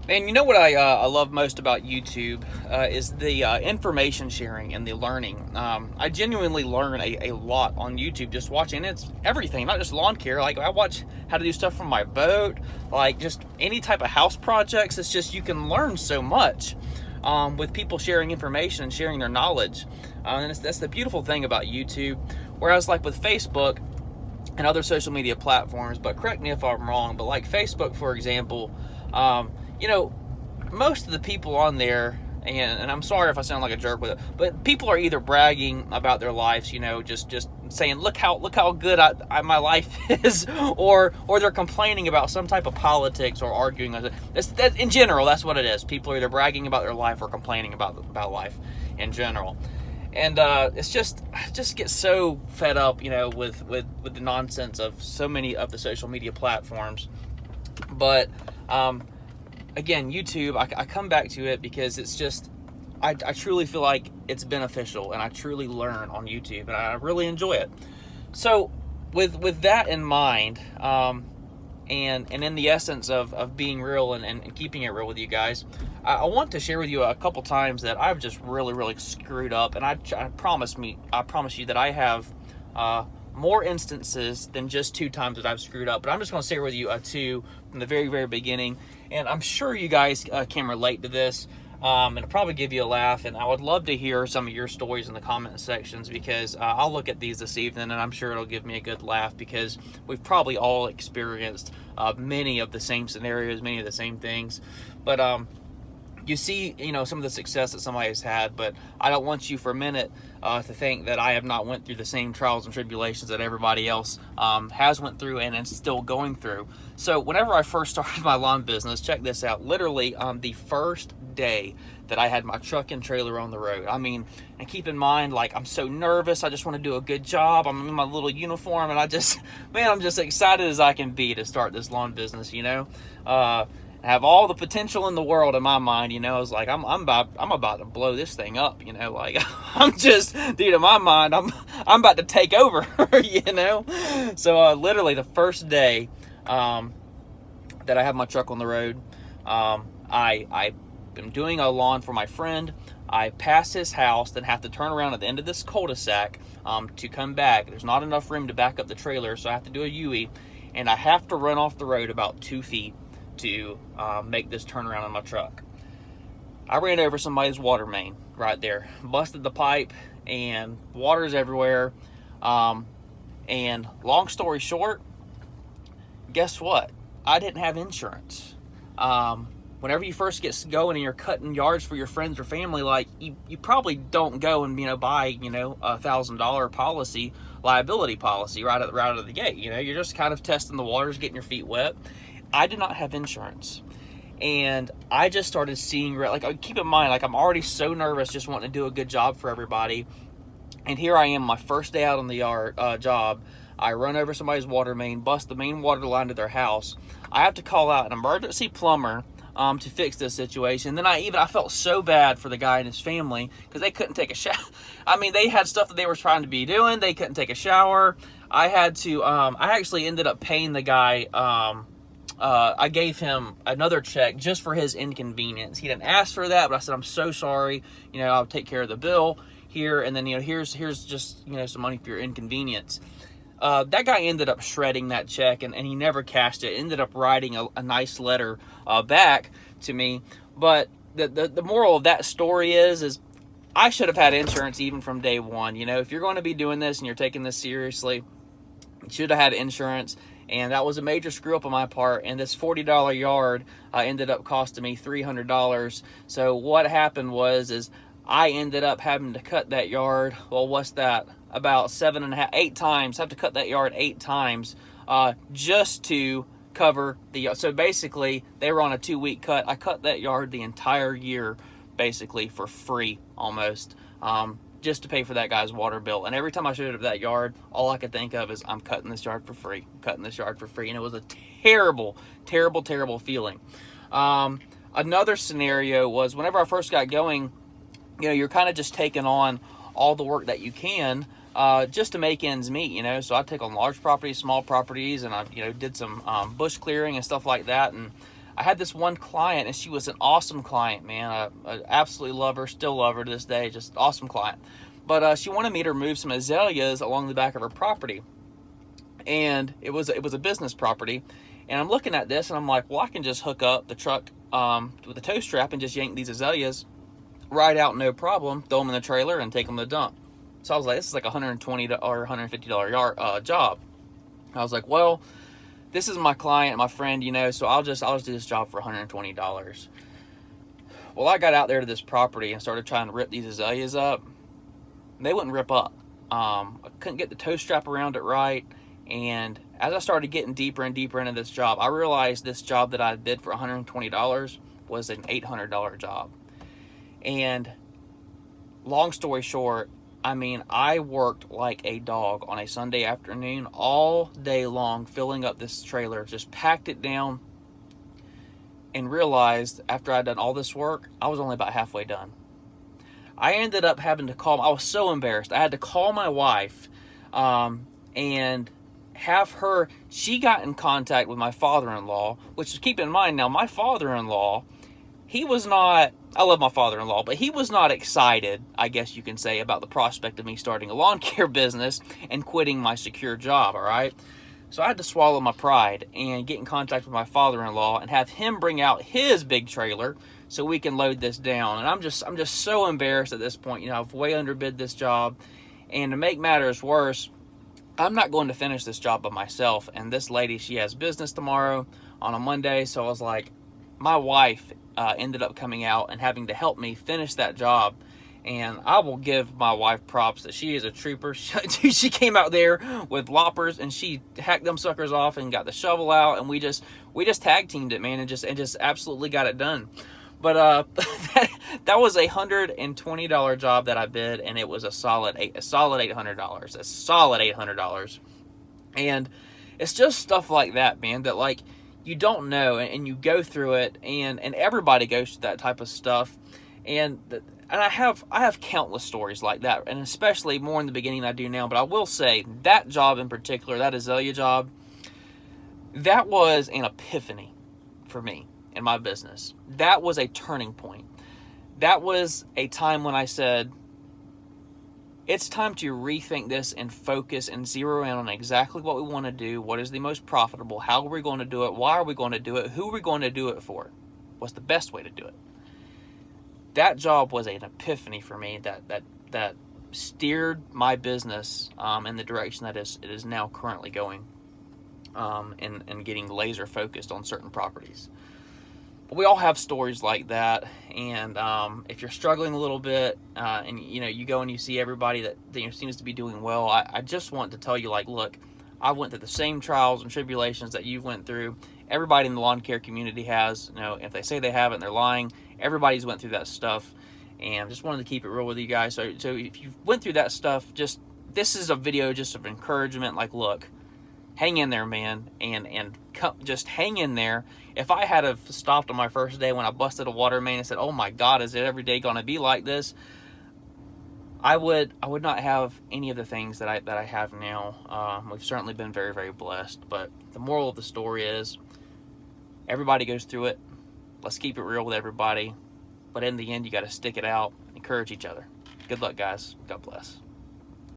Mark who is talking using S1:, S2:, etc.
S1: And you know what I love most about YouTube is the information sharing and the learning. I genuinely learn a lot on YouTube just watching. It's everything, not just lawn care. Like I watch how to do stuff from my boat, like just any type of house projects. It's just you can learn so much with people sharing information and sharing their knowledge. That's the beautiful thing about YouTube. Whereas like with Facebook and other social media platforms, but correct me if I'm wrong, but like Facebook, for example, um, you know, most of the people on there, and I'm sorry if I sound like a jerk with it, but people are either bragging about their lives, just saying look how good my life is, or they're complaining about some type of politics or arguing. That in general, that's what it is. People are either bragging about their life or complaining about life in general. And it's just I just get so fed up, with the nonsense of so many of the social media platforms. But again, YouTube, I come back to it because it's just I truly feel like it's beneficial, and I truly learn on YouTube, and I really enjoy it. So with that in mind, and in the essence of being real and keeping it real with you guys, I want to share with you a couple times that I've just really screwed up, and I promise you that I have more instances than just 2 times that I've screwed up. But I'm just going to share with you two from the very beginning, and I'm sure you guys can relate to this. It'll probably give you a laugh, and I would love to hear some of your stories in the comment sections, because I'll look at these this evening, and I'm sure it'll give me a good laugh, because we've probably all experienced many of the same scenarios, many of the same things. But you see, some of the success that somebody has had, but I don't want you for a minute to think that I have not went through the same trials and tribulations that everybody else has went through and is still going through. So whenever I first started my lawn business, check this out, literally the first day that I had my truck and trailer on the road. I mean, and keep in mind, like, I'm so nervous. I just want to do a good job. I'm in my little uniform, and I'm just excited as I can be to start this lawn business, have all the potential in the world in my mind. I was like, I'm about to blow this thing up, like I'm just, dude, in my mind, I'm about to take over, So literally the first day that I have my truck on the road, I am doing a lawn for my friend. I pass his house, then have to turn around at the end of this cul-de-sac to come back. There's not enough room to back up the trailer, so I have to do a U-E, and I have to run off the road about 2 feet to make this turnaround on my truck. I ran over somebody's water main right there, busted the pipe, and water's everywhere. And long story short, guess what? I didn't have insurance. Whenever you first get going and you're cutting yards for your friends or family, like you probably don't go and buy $1,000 liability policy right out of the gate. You're just kind of testing the waters, getting your feet wet. I did not have insurance, and I just started seeing, like, keep in mind, like, I'm already so nervous, just wanting to do a good job for everybody, and here I am, my first day out on the yard job. I run over somebody's water main, bust the main water line to their house. I have to call out an emergency plumber to fix this situation. Then I felt so bad for the guy and his family, because they couldn't take a shower. I mean, they had stuff that they were trying to be doing. They couldn't take a shower. I had to. I actually ended up paying the guy. I gave him another check just for his inconvenience. He didn't ask for that, but I said, I'm so sorry. I'll take care of the bill here, and then here's just some money for your inconvenience. That guy ended up shredding that check, and he never cashed it. Ended up writing a nice letter back to me. But the moral of that story is I should have had insurance even from day one. If you're going to be doing this and you're taking this seriously, you should have had insurance. And that was a major screw up on my part. And this $40 yard ended up costing me $300. So what happened was I ended up having to cut that yard. Well, what's that? About 8 times. Have to cut that yard 8 times just to cover the yard. So basically, they were on a 2-week cut. I cut that yard the entire year, basically for free, almost. Just to pay for that guy's water bill. And every time I showed up that yard, all I could think of is, I'm cutting this yard for free. I'm cutting this yard for free. And it was a terrible feeling. Another scenario was whenever I first got going, you're kind of just taking on all the work that you can just to make ends meet, So I take on large properties, small properties, and I, did some bush clearing and stuff like that. And I had this one client, and she was an awesome client, man. I absolutely love her, still love her to this day, just awesome client. But she wanted me to remove some azaleas along the back of her property, and it was a business property. And I'm looking at this, and I'm like, well, I can just hook up the truck with a tow strap and just yank these azaleas right out, no problem, throw them in the trailer and take them to the dump. So I was like, this is like a $120 or $150 job. I was like, well, this is my client, my friend, you know, so I'll just do this job for $120. Well, I got out there to this property and started trying to rip these azaleas up. They wouldn't rip up. I couldn't get the tow strap around it right. And as I started getting deeper and deeper into this job, I realized this job that I bid for $120 was an $800 job. And long story short, I mean, I worked like a dog on a Sunday afternoon all day long, filling up this trailer, just packed it down, and realized after I'd done all this work, I was only about halfway done. I ended up having to call, I was so embarrassed. I had to call my wife and have her, she got in contact with my father-in-law, which, keep in mind now, my father-in-law, he was not, I love my father-in-law, but he was not excited, I guess you can say, about the prospect of me starting a lawn care business and quitting my secure job, all right? So I had to swallow my pride and get in contact with my father-in-law and have him bring out his big trailer so we can load this down. And I'm just so embarrassed at this point. You know, I've way underbid this job. And to make matters worse, I'm not going to finish this job by myself. And this lady, she has business tomorrow on a Monday. So I was like, my wife ended up coming out and having to help me finish that job. And I will give my wife props that she is a trooper. She came out there with loppers and she hacked them suckers off and got the shovel out, and we just tag teamed it, man, and just absolutely got it done. But that was a $120 job that I bid, and it was a solid $800, a solid $800. And it's just stuff like that, man, that like you don't know, and you go through it, and everybody goes through that type of stuff, and I have countless stories like that, and especially more in the beginning than I do now. But I will say that job in particular, that azalea job, that was an epiphany for me in my business. That was a turning point. That was a time when I said, it's time to rethink this and focus and zero in on exactly what we want to do, what is the most profitable, how are we going to do it, why are we going to do it, who are we going to do it for, what's the best way to do it. That job was an epiphany for me that steered my business in the direction that it is now currently going, and getting laser focused on certain properties. But we all have stories like that, and if you're struggling a little bit, and you know you go and you see everybody that seems to be doing well, I just want to tell you, like, look, I went through the same trials and tribulations that you went through. Everybody in the lawn care community has. You know, if they say they haven't, they're lying. Everybody's went through that stuff, and just wanted to keep it real with you guys. So if you went through that stuff, this is a video just of encouragement. Like, look, hang in there, man, and just hang in there. If I had have stopped on my first day when I busted a water main and said, "Oh my God, is it every day going to be like this?" I would not have any of the things that I have now. We've certainly been very, very blessed. But the moral of the story is, everybody goes through it. Let's keep it real with everybody. But in the end, you got to stick it out, encourage each other. Good luck, guys. God bless.